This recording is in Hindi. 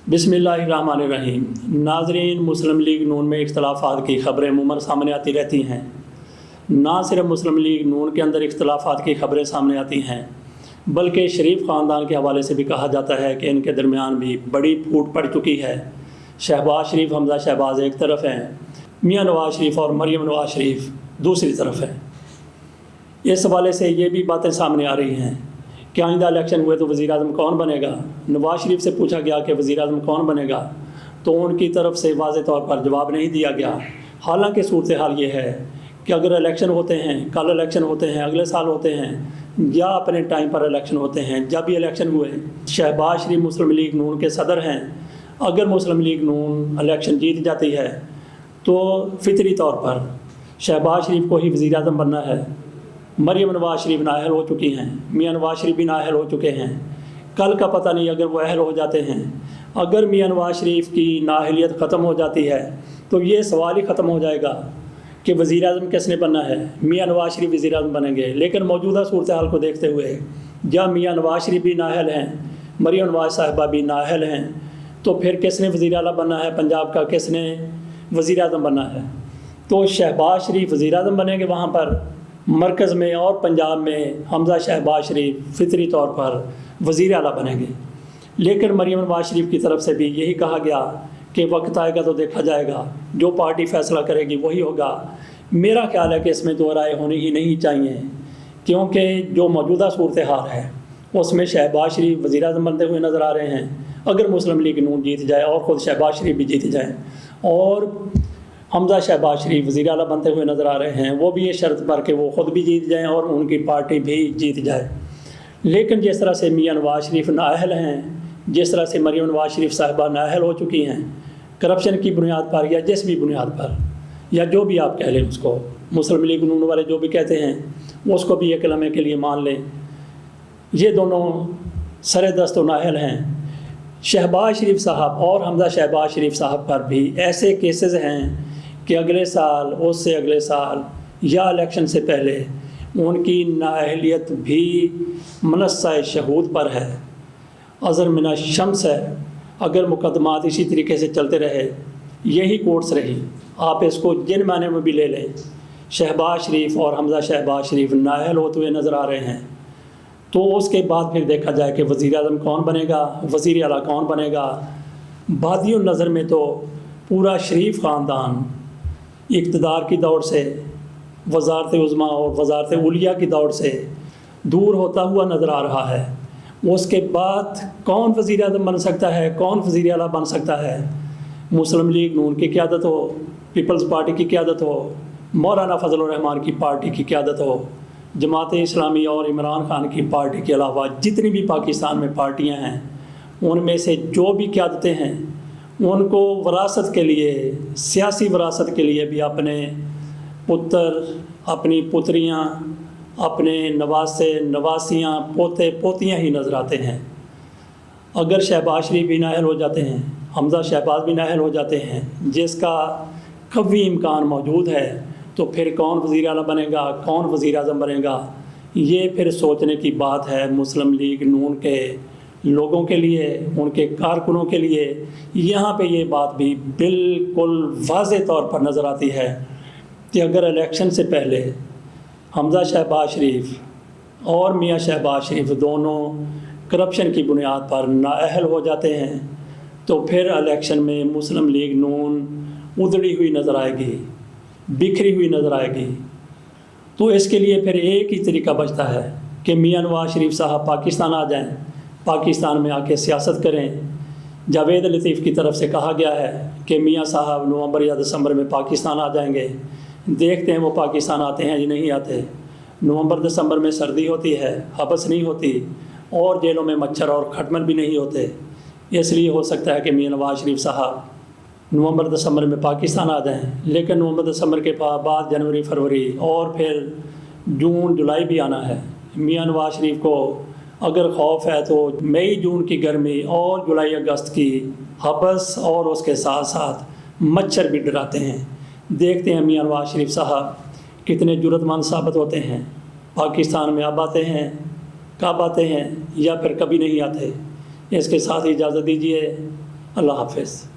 बिस्मिल्लाहिर्रहमानिर्रहीम। नाज़रीन, मुस्लिम लीग नून में इख्तलाफात की ख़बरें मुमर सामने आती रहती हैं। ना सिर्फ मुस्लिम लीग नून के अंदर इख्तलाफात की ख़बरें सामने आती हैं, बल्कि शरीफ ख़ानदान के हवाले से भी कहा जाता है कि इनके दरमियान भी बड़ी फूट पड़ चुकी है। शहबाज शरीफ, हमजा शहबाज एक तरफ हैं, मियाँ नवाज शरीफ और मरीम नवाज शरीफ दूसरी तरफ है। इस हवाले से ये भी बातें सामने आ रही हैं कि आइंदा इलेक्शन हुए तो वज़ीर आज़म कौन बनेगा। नवाज शरीफ से पूछा गया कि वज़ीर आज़म कौन बनेगा, तो उनकी तरफ से वाज़े तौर पर जवाब नहीं दिया गया। हालांकि सूरत हाल ये है कि अगर इलेक्शन होते हैं, कल इलेक्शन होते हैं, अगले साल होते हैं या अपने टाइम पर इलेक्शन होते हैं, जब भी इलेक्शन हुए, शहबाज शरीफ मुस्लिम लीग नून के सदर हैं। अगर मुस्लिम लीग नून इलेक्शन जीत जाती है तो फितरी तौर पर शहबाज शरीफ को ही वज़ीर आज़म बनना है। मरीम नवाज शरीफ नाअहल हो चुकी हैं, मियाँ नवाज शरीफ भी नाअहल हो चुके हैं। कल का पता नहीं, अगर वो अहल हो जाते हैं, अगर मियाँ नवाज शरीफ की नाअहलियत ख़त्म हो जाती है तो ये सवाल ही ख़त्म हो जाएगा कि वज़ीर आज़म किसने बनना है। मियाँ नवाज शरीफ वज़ीर आज़म बनेंगे। लेकिन मौजूदा सूरत हाल को देखते हुए जब मियाँ नवाज शरीफ भी नाअहल हैं, मरीम नवाज साहिबा भी नाअहल हैं, तो फिर किसने वज़ीर आला बनना है पंजाब का, किसने वज़ीर आज़म बनना है। तो शहबाज शरीफ वज़ीर आज़म बनेंगे वहाँ पर मरकज़ में, और पंजाब में हमजा शहबाज शरीफ फितरी तौर पर वज़ीर आला बनेंगे। लेकिन मरीम नवाज शरीफ की तरफ से भी यही कहा गया कि वक्त आएगा तो देखा जाएगा, जो पार्टी फ़ैसला करेगी वही होगा। मेरा ख्याल है कि इसमें दो राय होनी ही नहीं चाहिए, क्योंकि जो मौजूदा सूरत हाल है उसमें शहबाज शरीफ वज़ीर आज़म बनते हुए नज़र आ रहे हैं। अगर मुस्लिम लीग नून जीत जाए और ख़ुद शहबाज शरीफ भी जीत जाए और हमजा शहबाज शरीफ वज़ीर आला बनते हुए नज़र आ रहे हैं, वो भी ये शर्त पर कि वो ख़ुद भी जीत जाएं और उनकी पार्टी भी जीत जाए। लेकिन जिस तरह से मियाँ नवाज शरीफ नाअहल हैं, जिस तरह से मरीम नवाज शरीफ साहिबा नाअहल हो चुकी हैं, करप्शन की बुनियाद पर या जिस भी बुनियाद पर, या जो भी आप कह लें उसको, मुस्लिम लीग नून वाले जो भी कहते हैं उसको भी एक लम्हे के लिए मान लें, ये दोनों सरे दस्त नाअहल हैं। शहबाज शरीफ साहब और हमजा शहबाज शरीफ साहब पर भी ऐसे केसेस हैं कि अगले साल, उससे अगले साल या इलेक्शन से पहले उनकी नाअहलियत भी मनस्सा शहूद पर है, अज़र मिना शम्स है। अगर मुकदमात इसी तरीके से चलते रहे, यही कोर्ट्स रही, आप इसको जिन माने में भी ले लें, शहबाज शरीफ और हमजा शहबाज शरीफ नाअहल होते हुए नज़र आ रहे हैं, तो उसके बाद फिर देखा जाए कि वज़ीर आज़म कौन बनेगा, वज़ीर आला कौन बनेगा। बादियों नज़र में तो पूरा शरीफ ख़ानदान इक़्तिदार की दौड़ से, वज़ारत उज़्मा और वज़ारत उलिया की दौड़ से दूर होता हुआ नज़र आ रहा है। उसके बाद कौन वज़ीर आज़म बन सकता है, कौन वज़ीर आला बन सकता है। मुस्लिम लीग नून की क़यादत हो, पीपल्स पार्टी की क़यादत हो, मौलाना फ़ज़ल रहमान की पार्टी की क़यादत हो, जमात इस्लामी और इमरान खान की पार्टी के अलावा जितनी भी पाकिस्तान में पार्टियां हैं, उनमें से जो भी क़यादतें हैं, उनको वरासत के लिए, सियासी वरासत के लिए भी अपने पुत्र, अपनी पुत्रियां, अपने नवासे, नवासियां, पोते पोतियां ही नज़र आते हैं। अगर शहबाज शरीफ भी नाअहल हो जाते हैं, हमजा शहबाज भी नाअहल हो जाते हैं, जिसका कवी इम्कान मौजूद है, तो फिर कौन वज़ीर आला बनेगा, कौन वज़ीर आज़म बनेगा, ये फिर सोचने की बात है मुस्लिम लीग नून के लोगों के लिए, उनके कारकुनों के लिए। यहाँ पे ये बात भी बिल्कुल वाज़े तौर पर नज़र आती है कि अगर इलेक्शन से पहले हमजा शहबाज शरीफ और मियाँ शहबाज शरीफ दोनों करप्शन की बुनियाद पर नाअहल हो जाते हैं, तो फिर इलेक्शन में मुस्लिम लीग नून उधड़ी हुई नज़र आएगी, बिखरी हुई नज़र आएगी। तो इसके लिए फिर एक ही तरीका बचता है कि मियाँ नवाज शरीफ साहब पाकिस्तान आ जाएं, पाकिस्तान में आके सियासत करें। जावेद लतीफ़ की तरफ से कहा गया है कि मियाँ साहब नवंबर या दिसंबर में पाकिस्तान आ जाएंगे। देखते हैं वो पाकिस्तान आते हैं या नहीं आते। नवंबर दिसंबर में सर्दी होती है, हबस नहीं होती, और जेलों में मच्छर और खटमल भी नहीं होते। इसलिए हो सकता है कि मियाँ नवाज शरीफ साहब नवंबर दिसंबर में पाकिस्तान आ जाएं। लेकिन नवंबर दिसंबर के बाद जनवरी, फरवरी और फिर जून, जुलाई भी आना है। मियाँ नवाज शरीफ को अगर खौफ है तो मई, जून की गर्मी और जुलाई, अगस्त की हबस और उसके साथ साथ मच्छर भी डराते हैं। देखते हैं मियाँ नवाज शरीफ साहब कितने जुर्रतमंद साबित होते हैं। पाकिस्तान में अब आते हैं, कब आते हैं, या फिर कभी नहीं आते। इसके साथ ही इजाज़त दीजिए। अल्लाह हाफिज़।